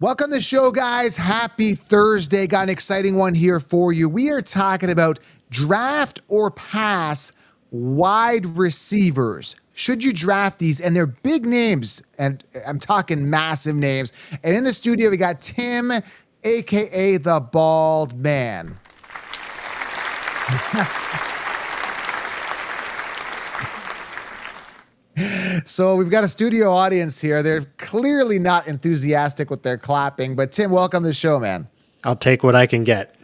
Welcome to the show, guys. Happy Thursday. Got an exciting one here for you. We are talking about draft or pass wide receivers. Should you draft these? And they're big names, and I'm talking massive names. And in the studio, we got Tim, a.k.a. the Bald Man. So we've got a studio audience here. They're clearly not enthusiastic with their clapping, but Tim, welcome to the show, man. I'll take what I can get.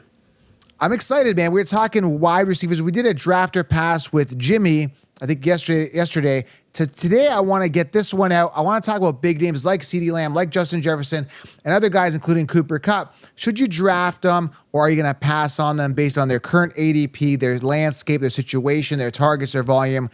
I'm excited, man. We're talking wide receivers. We did a draft or pass with Jimmy, I think yesterday. Today, I want to get this one out. I want to talk about big names like CeeDee Lamb, like Justin Jefferson, and other guys, including Cooper Kupp. Should you draft them, or are you going to pass on them based on their current ADP, their landscape, their situation, their targets, their volume?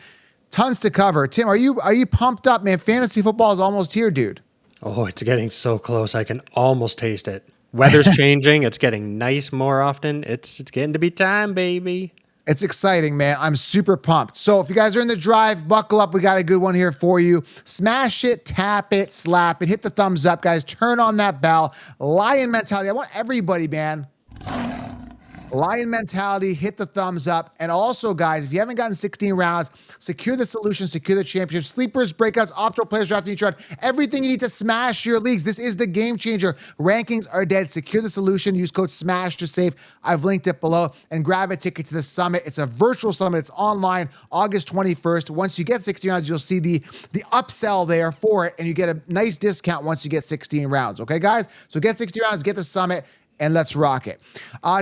Tons to cover. Tim, are you pumped up, man? Fantasy football is almost here, dude. Oh, it's getting so close. I can almost taste it. Weather's changing. It's getting nice more often. It's getting to be time, baby. It's exciting, man. I'm super pumped. So if you guys are in the drive, buckle up. We got a good one here for you. Smash it, tap it, slap it, hit the thumbs up, guys. Turn on that bell. Lion mentality. I want everybody, man. Lion mentality, hit the thumbs up. And also, guys, if you haven't gotten 16 rounds, secure the solution, secure the championship, sleepers, breakouts, optimal players drafting each round, everything you need to smash your leagues. This is the game changer. Rankings are dead. Secure the solution. Use code SMASH to save. I've linked it below, and grab a ticket to the summit. It's a virtual summit. It's online August 21st. Once you get 16 rounds, you'll see the upsell there for it, and you get a nice discount once you get 16 rounds. Okay, guys? So get 60 rounds, get the summit, and let's rock it.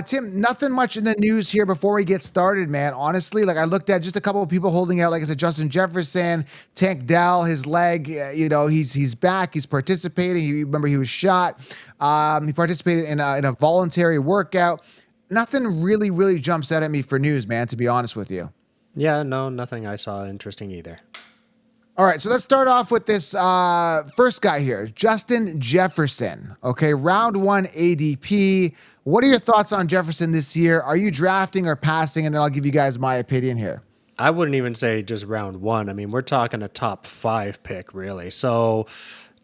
Tim, nothing much in the news here before we get started, man. Honestly, like I looked at just a couple of people holding out, like I said, Justin Jefferson, Tank Dell, his leg, he's back, he's participating. Remember, he was shot. He participated in a voluntary workout. Nothing really jumps out at me for news, man, to be honest with you. Yeah, no, nothing I saw interesting either. All right, so let's start off with this first guy here, Justin Jefferson. Okay, round 1 ADP. What are your thoughts on Jefferson this year? Are you drafting or passing? And then I'll give you guys my opinion here. I wouldn't even say just round 1. I mean, we're talking a top 5 pick, really. So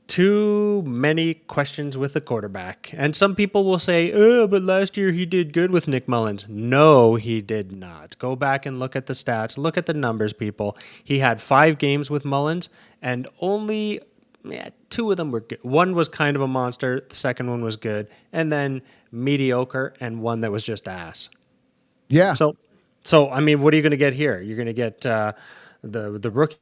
too many questions with the quarterback. And some people will say, oh, but last year he did good with Nick Mullins. No, he did not. Go back and look at the stats. Look at the numbers, people. He had 5 games with Mullins, and only 2 of them were good. One was kind of a monster. The second one was good. And then mediocre, and one that was just ass. Yeah. So I mean, what are you going to get here? You're going to get the rookie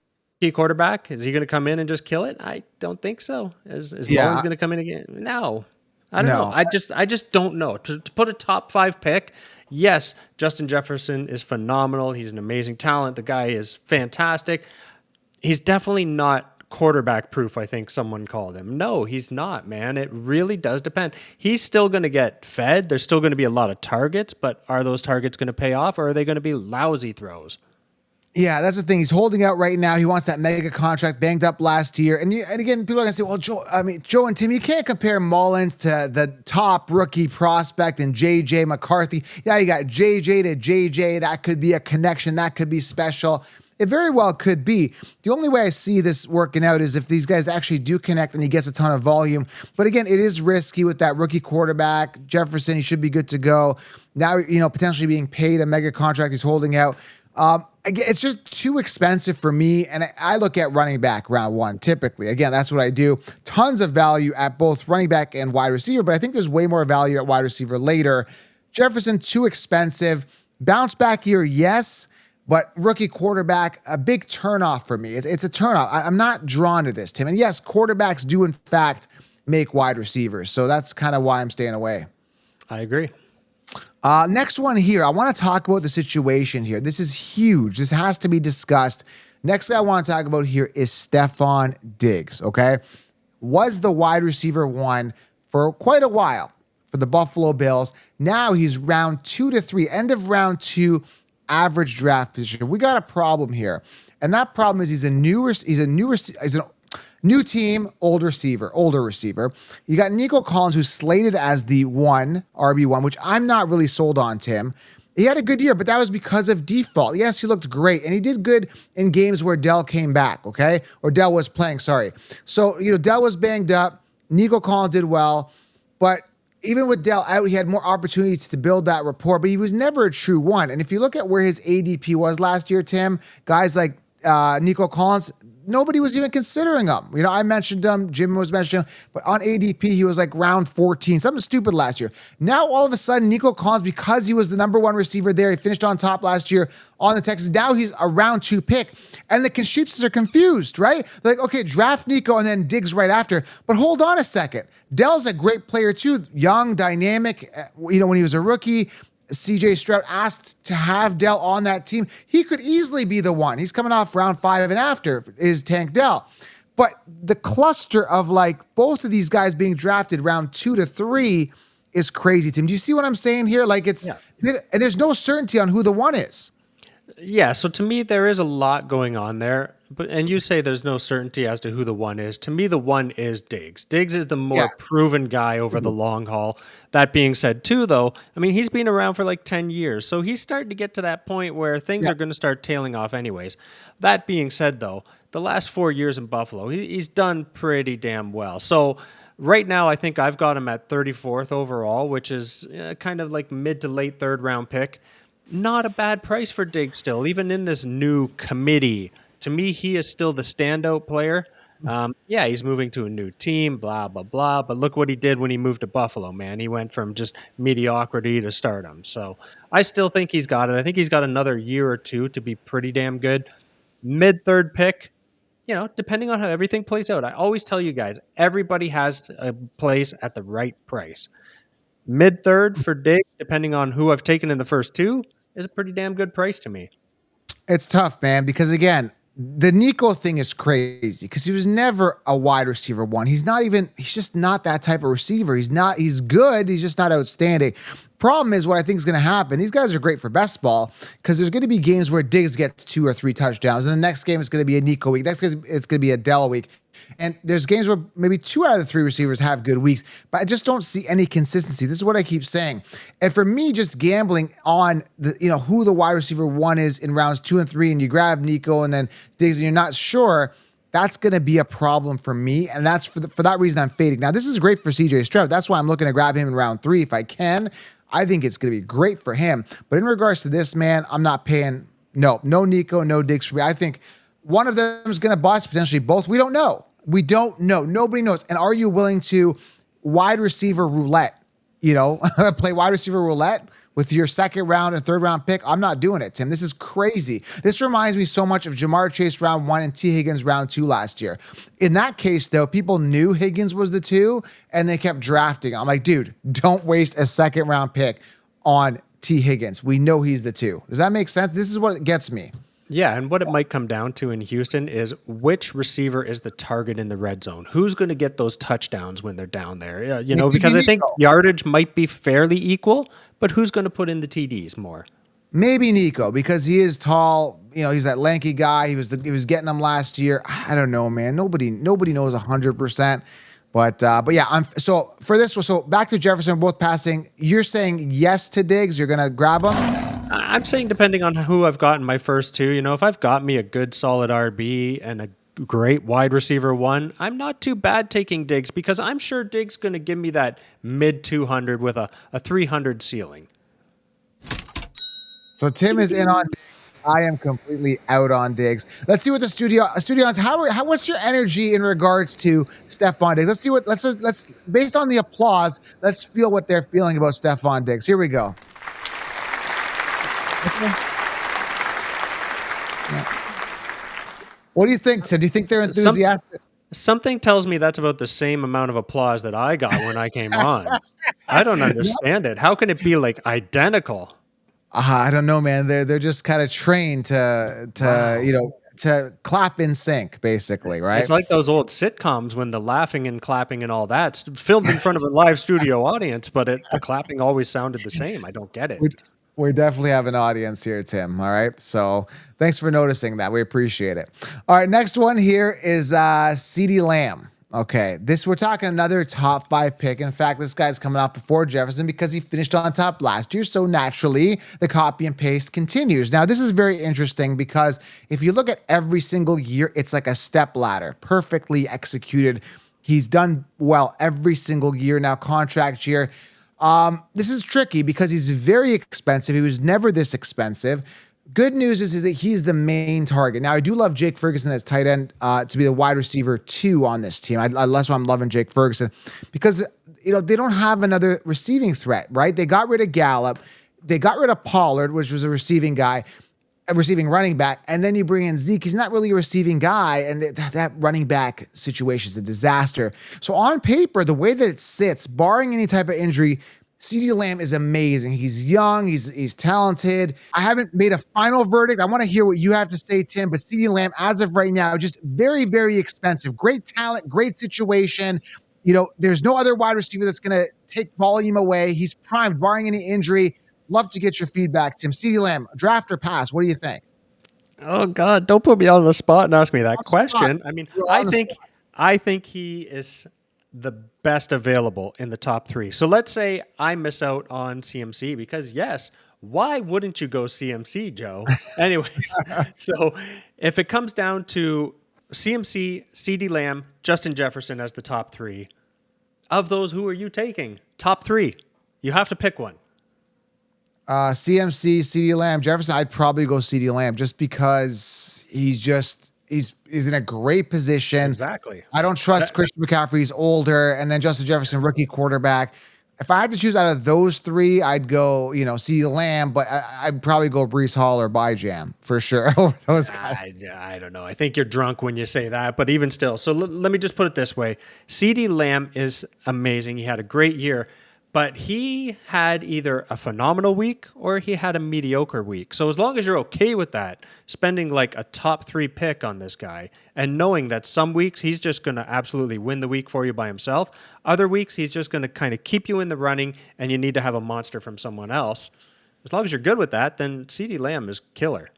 quarterback. Is he going to come in and just kill it? I don't think so. Is Mullins going to come in again? No. I don't know. I just don't know. To put a top 5 pick, yes, Justin Jefferson is phenomenal. He's an amazing talent. The guy is fantastic. He's definitely not quarterback proof, I think someone called him. No, he's not, man. It really does depend. He's still going to get fed. There's still going to be a lot of targets, but are those targets going to pay off, or are they going to be lousy throws? Yeah, that's the thing. He's holding out right now. He wants that mega contract, banged up last year. And again, people are going to say, well, Joe and Tim, you can't compare Mullins to the top rookie prospect and J.J. McCarthy. Yeah, you got J.J. to J.J. That could be a connection. That could be special. It very well could be. The only way I see this working out is if these guys actually do connect and he gets a ton of volume. But again, it is risky with that rookie quarterback. Jefferson, he should be good to go. Now, potentially being paid a mega contract he's holding out. Again, it's just too expensive for me, and I look at running back round 1 typically. Again, that's what I do. Tons of value at both running back and wide receiver, but I think there's way more value at wide receiver later. Jefferson, too expensive. Bounce back year, yes, but rookie quarterback, a big turnoff for me. It's a turnoff. I'm not drawn to this, Tim. And yes, quarterbacks do in fact make wide receivers, so that's kind of why I'm staying away. I agree. Next one here. I want to talk about the situation here. This is huge. This has to be discussed. Next thing I want to talk about here is Stefon Diggs, okay? Was the wide receiver 1 for quite a while for the Buffalo Bills. Now he's round 2 to 3, end of round 2, average draft position. We got a problem here. And that problem is he's a new team, older receiver. You got Nico Collins, who's slated as the RB1, which I'm not really sold on, Tim. He had a good year, but that was because of default. Yes, he looked great, and he did good in games where Dell came back, okay? Or Dell was playing, sorry. So, Dell was banged up. Nico Collins did well. But even with Dell out, he had more opportunities to build that rapport, but he was never a true one. And if you look at where his ADP was last year, Tim, guys like Nico Collins, nobody was even considering him. You know, I mentioned him, Jim was mentioning him, but on ADP, he was like round 14, something stupid last year. Now, all of a sudden, Nico Collins, because he was the number one receiver there, he finished on top last year on the Texans. Now he's a round 2 pick, and the Sheepses are confused, right? They're like, okay, draft Nico and then Diggs right after. But hold on a second. Dell's a great player too, young, dynamic. You know, when he was a rookie, CJ Stroud asked to have Dell on that team. He could easily be the one. He's coming off round 5 and after is Tank Dell. But the cluster of like both of these guys being drafted round 2 to 3 is crazy, Tim. Do you see what I'm saying here? Like and there's no certainty on who the one is. Yeah, so to me, there is a lot going on there. And you say there's no certainty as to who the one is. To me, the one is Diggs. Diggs is the more proven guy over the long haul. That being said, too, though, I mean, he's been around for like 10 years. So he's starting to get to that point where things are going to start tailing off anyways. That being said, though, the last 4 years in Buffalo, he's done pretty damn well. So right now, I think I've got him at 34th overall, which is kind of like mid to late third round pick. Not a bad price for Diggs still, even in this new committee. To me, he is still the standout player. Yeah, he's moving to a new team, blah, blah, blah. But look what he did when he moved to Buffalo, man. He went from just mediocrity to stardom. So I still think he's got it. I think he's got another year or two to be pretty damn good. Mid-third pick, you know, depending on how everything plays out. I always tell you guys, everybody has a place at the right price. Mid-third for Diggs, depending on who I've taken in the first 2, is a pretty damn good price to me. It's tough, man, because again, the Nico thing is crazy because he was never a wide receiver one. He's just not that type of receiver. He's good. He's just not outstanding. Problem is what I think is going to happen. These guys are great for best ball because there's going to be games where Diggs gets 2 or 3 touchdowns. And the next game is going to be a Nico week. Next game it's going to be a Dell week. And there's games where maybe 2 out of the 3 receivers have good weeks, but I just don't see any consistency. This is what I keep saying. And for me, just gambling on who the wide receiver one is in rounds 2 and 3, and you grab Nico and then Diggs, and you're not sure, that's going to be a problem for me. And that's for that reason I'm fading. Now, this is great for CJ Stroud. That's why I'm looking to grab him in round 3 if I can. I think it's going to be great for him. But in regards to this, man, I'm not paying. No Nico, no Diggs for me. I think one of them is going to bust, potentially both. We don't know. Nobody knows. And are you willing to wide receiver roulette, play wide receiver roulette with your second round and third round pick? I'm not doing it, Tim. This is crazy. This reminds me so much of Jamar Chase round 1 and T. Higgins round 2 last year. In that case, though, people knew Higgins was the 2 and they kept drafting. I'm like, dude, don't waste a second round pick on T. Higgins. We know he's the 2. Does that make sense? This is what gets me. Yeah, and what it might come down to in Houston is which receiver is the target in the red zone. Who's going to get those touchdowns when they're down there? Because I think yardage might be fairly equal, but who's going to put in the TDs more? Maybe Nico, because he is tall. He's that lanky guy. He was getting them last year. I don't know, man. Nobody knows 100%. But yeah, so for this one, so back to Jefferson, both passing. You're saying yes to Diggs. You're gonna grab him. I'm saying depending on who I've got in my first 2. If I've got me a good solid RB and a great wide receiver 1, I'm not too bad taking Diggs because I'm sure Diggs going to give me that mid 200 with a 300 ceiling. So Tim is in on Diggs. I am completely out on Diggs. Let's see what the studio is. What's your energy in regards to Stephon Diggs? Let's see let's based on the applause, let's feel what they're feeling about Stephon Diggs. Here we go. What do you think, Tim? Do you think they're enthusiastic? Something tells me that's about the same amount of applause that I got when I came on. I don't understand it. How can it be like identical? I don't know, man. They're just kind of trained to clap in sync, basically, right? It's like those old sitcoms when the laughing and clapping and all that's filmed in front of a live studio audience, but the clapping always sounded the same. I don't get it. We definitely have an audience here, Tim. All right. So thanks for noticing that. We appreciate it. All right. Next one here is CeeDee Lamb. Okay. We're talking another top 5 pick. In fact, this guy's coming out before Jefferson because he finished on top last year. So naturally, the copy and paste continues. Now, this is very interesting because if you look at every single year, it's like a step ladder, perfectly executed He's done well every single year now, contract year. This is tricky because he's very expensive. He was never this expensive. Good news is that he's the main target. Now, I do love Jake Ferguson as tight end to be the wide receiver 2 on this team. That's why I'm loving Jake Ferguson because they don't have another receiving threat, right? They got rid of Gallup. They got rid of Pollard, which was a receiving guy, a receiving running back, and then you bring in Zeke. He's not really a receiving guy, and that running back situation is a disaster. So on paper, the way that it sits, barring any type of injury, CeeDee Lamb is amazing. He's young. He's talented. I haven't made a final verdict. I want to hear what you have to say, Tim. But CeeDee Lamb, as of right now, just very, very expensive. Great talent, great situation. There's no other wide receiver that's going to take volume away. He's primed, barring any injury. Love to get your feedback, Tim. CeeDee Lamb, draft or pass? What do you think? Oh God, don't put me on the spot and ask me that question. I mean, I think he is the best available in the top 3. So let's say I miss out on CMC because yes, why wouldn't you go CMC, Joe? Anyways, so if it comes down to CMC, CeeDee Lamb, Justin Jefferson as the top 3, of those, who are you taking? Top 3. You have to pick one. CMC, CeeDee Lamb, Jefferson. I'd probably go CeeDee Lamb just because he's in a great position. Exactly. I don't trust Christian McCaffrey. He's older, and then Justin Jefferson, rookie quarterback. If I had to choose out of those 3, I'd go, CeeDee Lamb, but I'd probably go Breece Hall or Byjam for sure over those guys. I don't know. I think you're drunk when you say that, but even still. So let me just put it this way. CeeDee Lamb is amazing. He had a great year. But he had either a phenomenal week or he had a mediocre week. So as long as you're okay with that, spending like a top 3 pick on this guy and knowing that some weeks he's just going to absolutely win the week for you by himself. Other weeks he's just going to kind of keep you in the running and you need to have a monster from someone else. As long as you're good with that, then CeeDee Lamb is killer.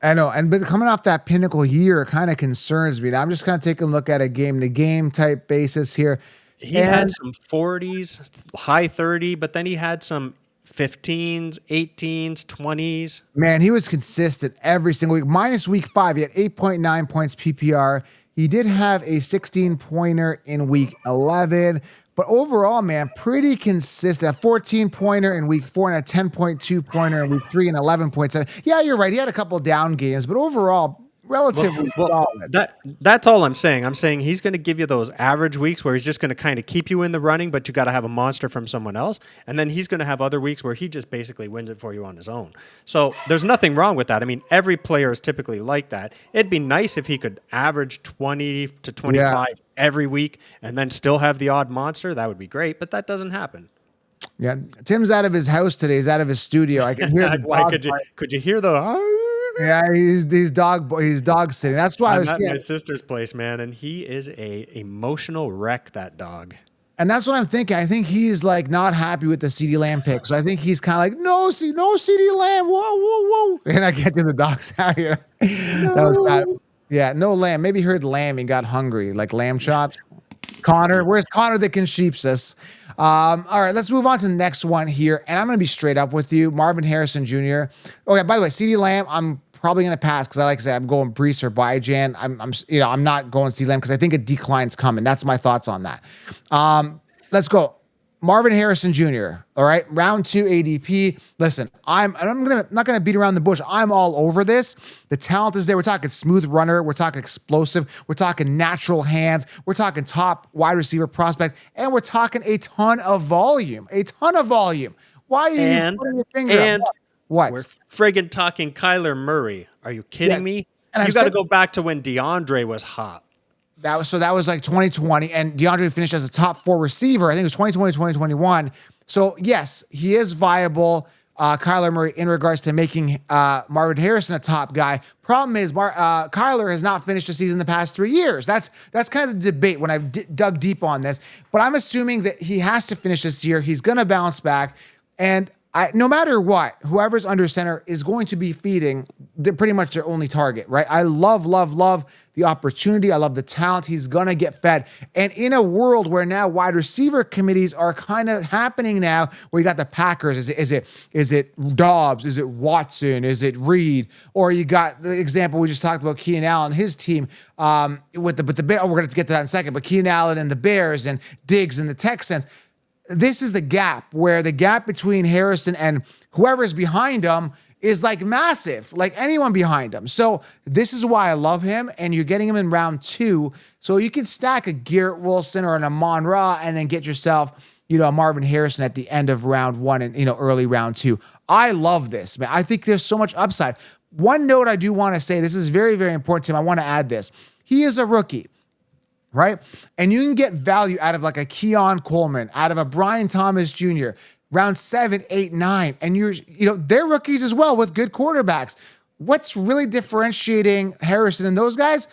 I know, but coming off that pinnacle year kind of concerns me. Now I'm just kind of taking a look at a game-to-game type basis here. He had some 40s, high 30, but then he had some 15s, 18s, 20s. Man, he was consistent every single week. Minus week 5, he had 8.9 points PPR. He did have a 16-pointer in week 11. But overall, man, pretty consistent. A 14-pointer in week 4 and a 10.2-pointer in week 3 and 11.7. Yeah, you're right. He had a couple down games, but overall, relatively solid. That's all I'm saying. I'm saying he's going to give you those average weeks where he's just going to kind of keep you in the running, but you got to have a monster from someone else. And then he's going to have other weeks where he just basically wins it for you on his own. So there's nothing wrong with that. I mean, every player is typically like that. It'd be nice if he could average 20 to 25 every week and then still have the odd monster. That would be great, but that doesn't happen. Yeah, Tim's out of his house today. He's out of his studio. I can hear the Why could you hear the... Yeah, he's dog sitting. That's why I'm at my sister's place, man, and he is a emotional wreck, that dog. And that's what I'm thinking. I think he's like not happy with the CeeDee Lamb pick. So I think he's kind of like, no CeeDee Lamb. Whoa. And I can't do the dog sound here. No. That was bad. Yeah, no lamb. Maybe he heard lamb and got hungry, like lamb chops. Connor, where's Connor that can sheeps us? All right, let's move on to the next one here. And I'm going to be straight up with you. Marvin Harrison Jr. Oh, yeah, by the way, CeeDee Lamb, I'm probably going to pass because like I said, I'm going Breece or Byjan. I'm not going CeeDee Lamb because I think a decline's coming. That's my thoughts on that. Let's go. Marvin Harrison Jr. All right, round 2 ADP. Listen, I'm not gonna beat around the bush. I'm all over this. The talent is there. We're talking smooth runner. We're talking explosive. We're talking natural hands. We're talking top wide receiver prospect, and we're talking a ton of volume. Why are you putting your finger up? What? We're friggin' talking Kyler Murray. Are you kidding me? And you got to go back to when DeAndre was hot. That was like 2020, and DeAndre finished as a top 4 receiver. I think it was 2020, 2021. So yes, he is viable, Kyler Murray, in regards to making Marvin Harrison a top guy. Problem is, Kyler has not finished a season the past 3 years. That's kind of the debate when I've dug deep on this. But I'm assuming that he has to finish this year. He's going to bounce back, and no matter what, whoever's under center is going to be feeding pretty much their only target, right? I love the opportunity. I love the talent. He's going to get fed. And in a world where now wide receiver committees are kind of happening now, where you got the Packers, is it Dobbs? Is it Watson? Is it Reed? Or you got the example we just talked about, Keenan Allen, his team, with the Bears. Oh, we're going to get to that in a second, but Keenan Allen and the Bears and Diggs and the Texans. This is the gap where the gap between Harrison and whoever's behind him is like massive, like anyone behind him. So this is why I love him, and you're getting him in round 2. So you can stack a Garrett Wilson or an Amon-Ra and then get yourself, a Marvin Harrison at the end of round 1 and, early round 2. I love this, man. I think there's so much upside. One note I do want to say, this is very, very important to him. I want to add this. He is a rookie. Right? And you can get value out of like a Keon Coleman, out of a Brian Thomas Jr., round 7, 8, 9. And they're rookies as well with good quarterbacks. What's really differentiating Harrison and those guys?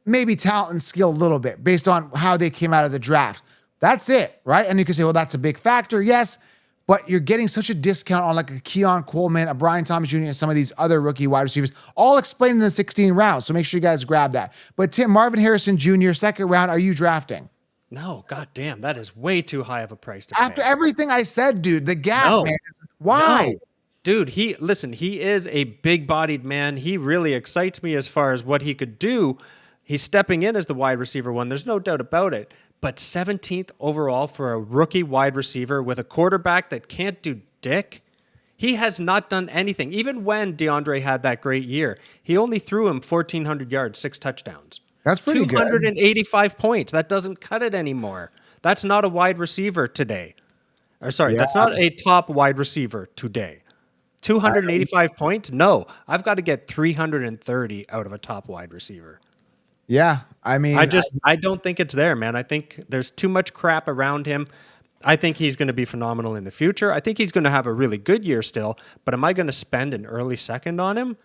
Maybe talent and skill a little bit based on how they came out of the draft. That's it, right? And you can say, well, that's a big factor. Yes. But you're getting such a discount on like a Keon Coleman, a Brian Thomas Jr., and some of these other rookie wide receivers, all explained in the 16 rounds. So make sure you guys grab that. But Tim, Marvin Harrison Jr., second round, are you drafting? No, goddamn, that is way too high of a price to pay. After everything I said, dude, the gap, man. Why? No. Dude, he is a big-bodied man. He really excites me as far as what he could do. He's stepping in as the wide receiver one. There's no doubt about it. But 17th overall for a rookie wide receiver with a quarterback that can't do dick. He has not done anything. Even when DeAndre had that great year, he only threw him 1,400 yards, 6 touchdowns. That's pretty good. 285 points. That doesn't cut it anymore. That's not a wide receiver today. That's not a top wide receiver today. 285 points? No. I've got to get 330 out of a top wide receiver. Yeah, I mean, I don't think it's there, man. I think there's too much crap around him. I think he's going to be phenomenal in the future. I think he's going to have a really good year still, but am I going to spend an early second on him?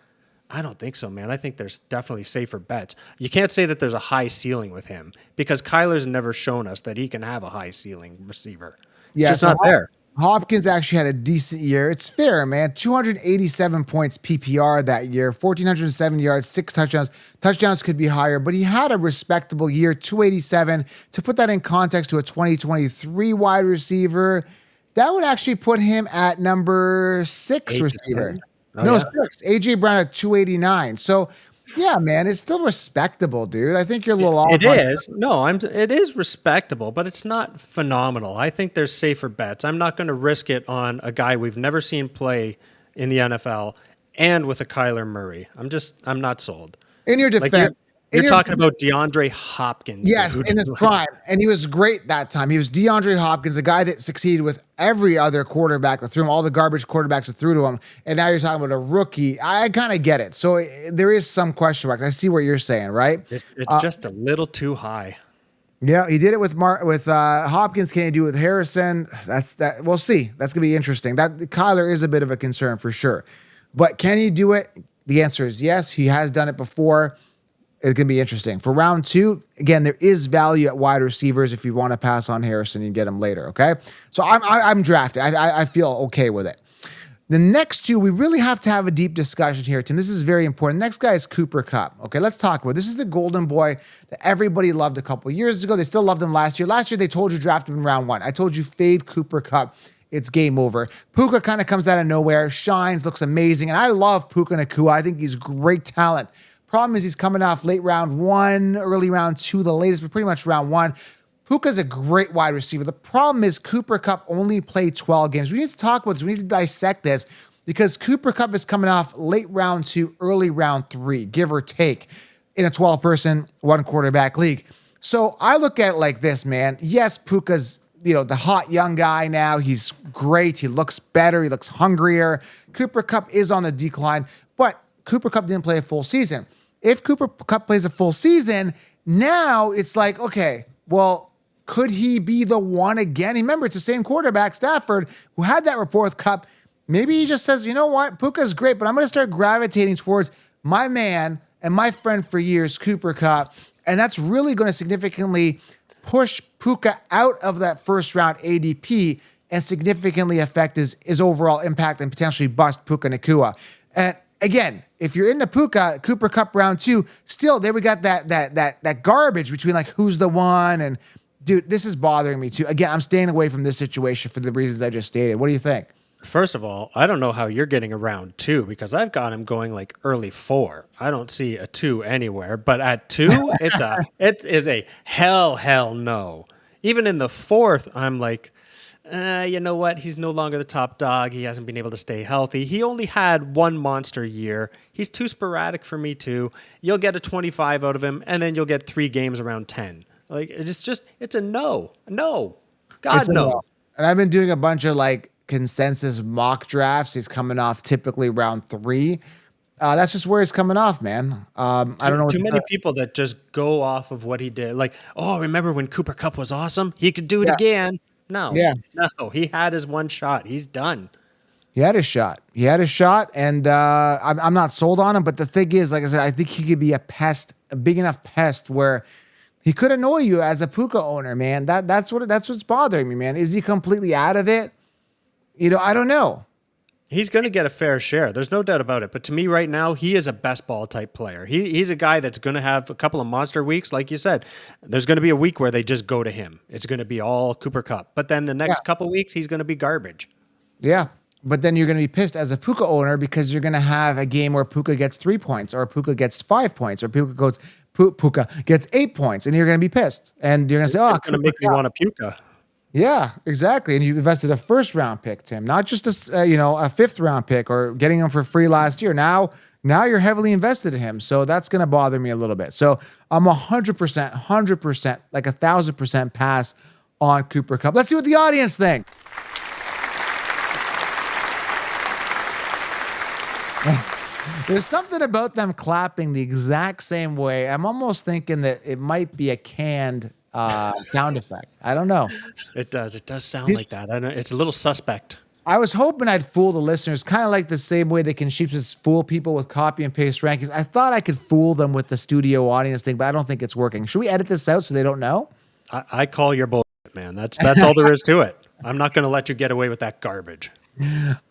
I don't think so, man. I think there's definitely safer bets. You can't say that there's a high ceiling with him because Kyler's never shown us that he can have a high ceiling receiver. It's just not there. Hopkins actually had a decent year. It's fair, man. 287 points PPR that year, 1,470 yards, 6 touchdowns. Touchdowns could be higher, but he had a respectable year, 287. To put that in context to a 2023 wide receiver, that would actually put him at number 6 receiver. Oh, 6. A.J. Brown at 289. So, yeah, man, it's still respectable, dude. I think you're a little off. It is. No, it is respectable, but it's not phenomenal. I think there's safer bets. I'm not going to risk it on a guy we've never seen play in the NFL and with a Kyler Murray. I'm not sold. In your defense, you're talking about DeAndre Hopkins. Yes, in his prime. And he was great that time. He was DeAndre Hopkins, the guy that succeeded with every other quarterback that threw him, all the garbage quarterbacks that threw to him. And now you're talking about a rookie. I kind of get it. So there is some question mark. I see what you're saying, right? It's just a little too high. Yeah, he did it with Hopkins. Can he do it with Harrison? We'll see. That's going to be interesting. That Kyler is a bit of a concern for sure. But can he do it? The answer is yes. He has done it before. It's going to be interesting. For round 2, again, there is value at wide receivers if you want to pass on Harrison and get him later, okay? So I'm drafting. I feel okay with it. The next 2, we really have to have a deep discussion here, Tim. This is very important. Next guy is Cooper Kupp. Okay, let's talk about it. This is the golden boy that everybody loved a couple years ago. They still loved him last year. Last year, they told you draft him in round 1. I told you fade Cooper Kupp. It's game over. Puka kind of comes out of nowhere, shines, looks amazing. And I love Puka Nacua. I think he's great talent. Problem is he's coming off late round 1, early round 2, the latest, but pretty much round 1. Puka's a great wide receiver. The problem is Cooper Kupp only played 12 games. We need to talk about this. We need to dissect this because Cooper Kupp is coming off late round 2, early round 3, give or take, in a 12-person, 1-quarterback league. So I look at it like this, man. Yes, Puka's the hot young guy now. He's great. He looks better. He looks hungrier. Cooper Kupp is on the decline, but Cooper Kupp didn't play a full season. If Cooper Kupp plays a full season, now it's like, okay, well, could he be the one again? Remember, it's the same quarterback, Stafford, who had that rapport with Kupp. Maybe he just says, you know what, Puka's great, but I'm going to start gravitating towards my man and my friend for years, Cooper Kupp. And that's really going to significantly push Puka out of that first round ADP and significantly affect his overall impact and potentially bust Puka Nacua. And again, if you're into Cooper Cup round 2, still there we got that garbage between like who's the one, and dude, this is bothering me too. Again, I'm staying away from this situation for the reasons I just stated. What do you think? First of all, I don't know how you're getting around 2 because I've got him going like early 4. I don't see a 2 anywhere, but at 2, it is a hell no. Even in the 4th, I'm like, you know what? He's no longer the top dog. He hasn't been able to stay healthy. He only had one monster year. He's too sporadic for me too. You'll get a 25 out of him, and then you'll get 3 games around 10. Like it's a no. God, no. And I've been doing a bunch of like consensus mock drafts. He's coming off typically round 3. That's just where he's coming off, man. I don't know. Too many people that just go off of what he did. Like, oh, remember when Cooper Cup was awesome? He could do it again. No, he had his one shot. He's done. He had his shot. And I'm not sold on him. But the thing is, like I said, I think he could be a big enough pest where he could annoy you as a Puka owner, man. That's what's bothering me, man. Is he completely out of it? I don't know. He's going to get a fair share. There's no doubt about it. But to me right now, he is a best ball type player. He's a guy that's going to have a couple of monster weeks. Like you said, there's going to be a week where they just go to him. It's going to be all Cooper Cup. But then the next couple of weeks, he's going to be garbage. Yeah. But then you're going to be pissed as a Puka owner because you're going to have a game where Puka gets 3 points or Puka gets 5 points or Puka gets 8 points, and you're going to be pissed. And you're going to say, it's going to make me want a Puka. Yeah, exactly. And you invested a 1st round pick, Tim, not just a 5th round pick or getting him for free last year. Now you're heavily invested in him. So that's going to bother me a little bit. So I'm 100%, like 1,000% pass on Cooper Cup. Let's see what the audience thinks. There's something about them clapping the exact same way. I'm almost thinking that it might be a canned sound effect. I don't know. It does sound like that. I know it's a little suspect. I was hoping I'd fool the listeners, kind of like the same way they can sheeps fool people with copy and paste rankings. I thought I could fool them with the studio audience thing, but I don't think it's working. Should we edit this out so they don't know? I call your bullshit, man. That's all there is to it. I'm not going to let you get away with that garbage.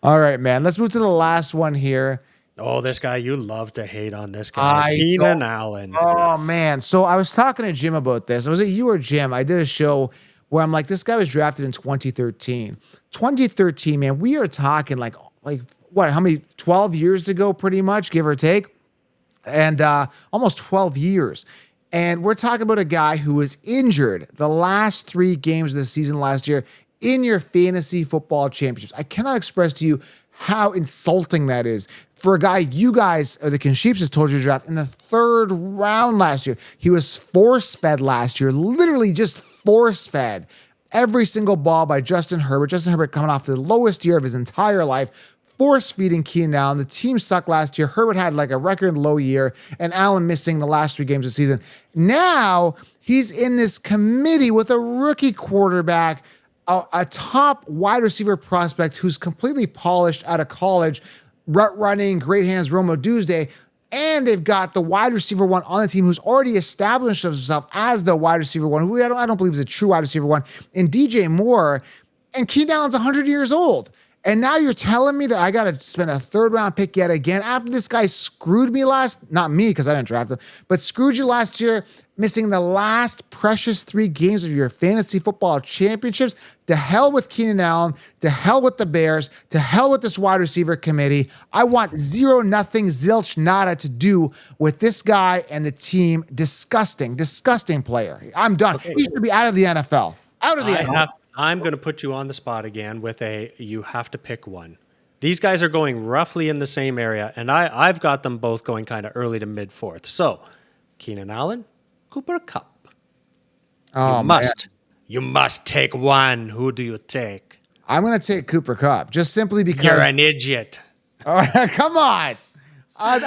All right, man. Let's move to the last one here. Oh, this guy, you love to hate on this guy. Keenan Allen. Oh, man. So I was talking to Jim about this. Was it you or Jim? I did a show where I'm like, this guy was drafted in 2013. 2013, man, we are talking like what, how many, 12 years ago, pretty much, give or take? And almost 12 years. And we're talking about a guy who was injured the last 3 games of the season last year in your fantasy football championships. I cannot express to you how insulting that is for a guy you guys, or the Consheeps, has told you to draft in the 3rd round last year. He was force-fed last year, literally just force-fed every single ball by Justin Herbert. Justin Herbert coming off the lowest year of his entire life, force-feeding Keenan Allen. The team sucked last year. Herbert had like a record low year, and Allen missing the last 3 games of the season. Now he's in this committee with a rookie quarterback, a top wide receiver prospect who's completely polished out of college, route running, great hands, Roma Tuesday, and they've got the wide receiver 1 on the team who's already established himself as the wide receiver 1, who I don't believe is a true wide receiver 1, in DJ Moore, and Keenan Allen's 100 years old. And now you're telling me that I got to spend a 3rd round pick yet again after this guy screwed me not me because I didn't draft him, but screwed you last year, missing the last precious 3 games of your fantasy football championships. To hell with Keenan Allen, to hell with the Bears, to hell with this wide receiver committee. I want 0, nothing, zilch, nada to do with this guy and the team. Disgusting player. I'm done. Okay. He should be out of the NFL. Out of the NFL. I'm going to put you on the spot again with you have to pick one. These guys are going roughly in the same area, and I've got them both going kind of early to mid 4th. So, Keenan Allen, Cooper Cup. Oh, You must take one. Who do you take? I'm going to take Cooper Cup, just simply because... You're an idiot. Come on.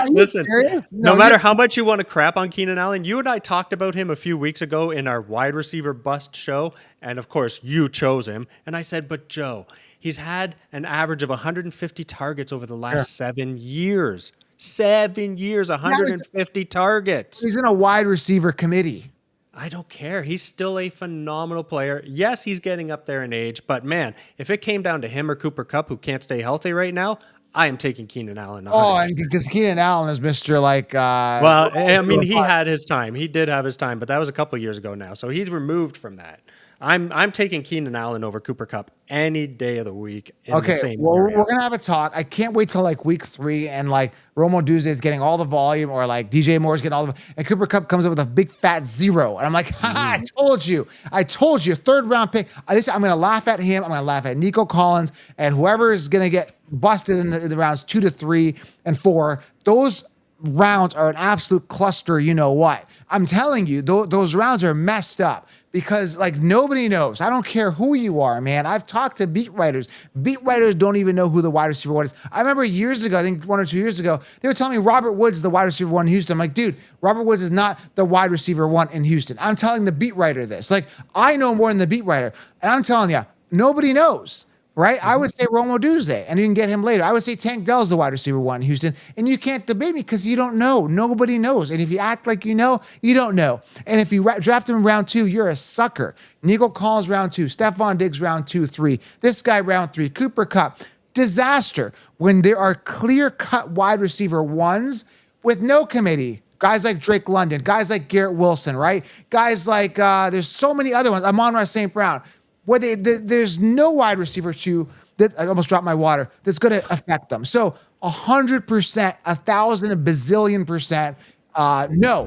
Listen, no matter how much you want to crap on Keenan Allen, you and I talked about him a few weeks ago in our wide receiver bust show. And of course, you chose him. And I said, but Joe, he's had an average of 150 targets over the last 7 years. 7 years, 150 targets. He's in a wide receiver committee. I don't care. He's still a phenomenal player. Yes, he's getting up there in age, but man, if it came down to him or Cooper Kupp, who can't stay healthy right now, I am taking Keenan Allen Oh, and 100%. because Keenan Allen is Mr. like Well, I mean, he had his time. He did have his time, but that was a couple years ago now. So he's removed from that. I'm taking Keenan Allen over Cooper Kupp any day of the week in the Okay, same well, area. we're gonna have a talk. I can't wait till like week 3 and like Romo Duze is getting all the volume, or like DJ Moore's getting all the, and Cooper Kupp comes up with a big fat 0, and I'm like, ha, I told you, 3rd round pick. I'm gonna laugh at him. I'm gonna laugh at Nico Collins and whoever is gonna get busted in the rounds 2 to 3 and 4. Those rounds are an absolute cluster. You know what? I'm telling you, those rounds are messed up. Because like nobody knows. I don't care who you are, man. I've talked to beat writers. Beat writers don't even know who the wide receiver 1 is. I remember years ago, I think 1 or 2 years ago, they were telling me Robert Woods is the wide receiver 1 in Houston. I'm like, dude, Robert Woods is not the wide receiver 1 in Houston. I'm telling the beat writer this. Like, I know more than the beat writer. And I'm telling you, nobody knows. Right? I would say Romo Duze, and you can get him later. I would say Tank Dell's the wide receiver 1 in Houston, and you can't debate me because you don't know. Nobody knows. And if you act like you know, you don't know. And if you draft him in round 2, you're a sucker. Nico Collins round 2, Stephon Diggs round 2, 3, this guy round 3, Cooper Kupp. Disaster when there are clear-cut wide receiver 1s with no committee. Guys like Drake London, guys like Garrett Wilson, right? Guys like, there's so many other ones. Amon-Ra St. Brown. Where there's no wide receiver 2 that I almost dropped my water that's going to affect them. So 100%, 1,000, a bazillion percent. No,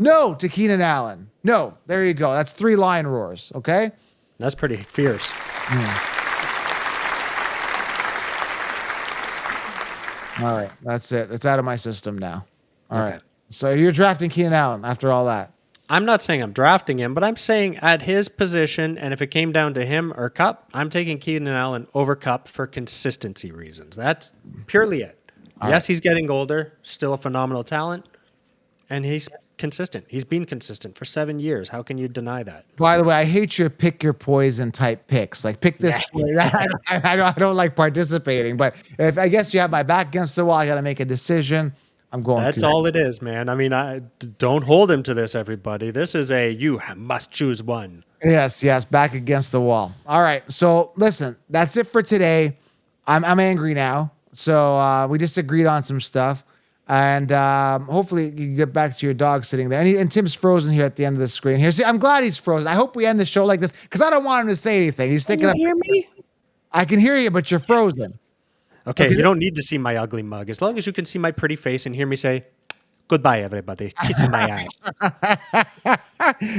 no to Keenan Allen. No, there you go. That's 3 lion roars. Okay. That's pretty fierce. All right, that's it. It's out of my system now. All right. So you're drafting Keenan Allen after all that. I'm not saying I'm drafting him, but I'm saying at his position, and if it came down to him or Kupp, I'm taking Keenan Allen over Kupp for consistency reasons. That's purely it. Yes, he's getting older, still a phenomenal talent, and he's consistent. He's been consistent for 7 years. How can you deny that? By the way, I hate your pick your poison type picks. Like pick this. I don't like participating, but if I guess you have my back against the wall, I got to make a decision. I'm going. That's all it is, man. I mean, I don't hold him to this, everybody. This is you must choose one. Yes, back against the wall. All right. So listen, that's it for today. I'm angry now. So we disagreed on some stuff, and hopefully you can get back to your dog sitting there. And Tim's frozen here at the end of the screen here. See, I'm glad he's frozen. I hope we end the show like this because I don't want him to say anything. He's sticking up. Can you hear me? I can hear you, but you're frozen. Okay, you don't need to see my ugly mug. As long as you can see my pretty face and hear me say, goodbye, everybody. Kissing my ass.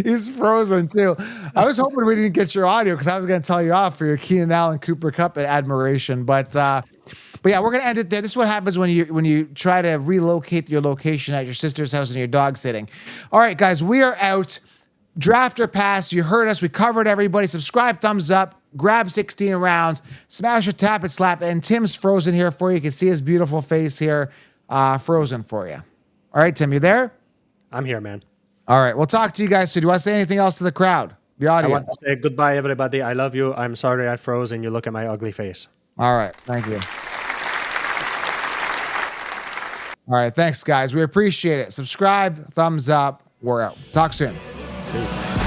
He's frozen, too. I was hoping we didn't get your audio because I was going to tell you off for your Keenan Allen Cooper Kupp admiration. But yeah, we're going to end it there. This is what happens when you try to relocate your location at your sister's house and your dog sitting. All right, guys, we are out. Draft or pass. You heard us. We covered everybody. Subscribe, thumbs up. Grab 16 rounds, smash it, tap it, slap it. And Tim's frozen here for you. You can see his beautiful face here, frozen for you. All right, Tim, you there? I'm here, man. All right, we'll talk to you guys soon. Do you want to say anything else to the crowd, the audience? I want to say goodbye, everybody. I love you. I'm sorry I froze and you look at my ugly face. All right, thank you. All right, thanks, guys. We appreciate it. Subscribe, thumbs up. We're out. Talk soon. See you.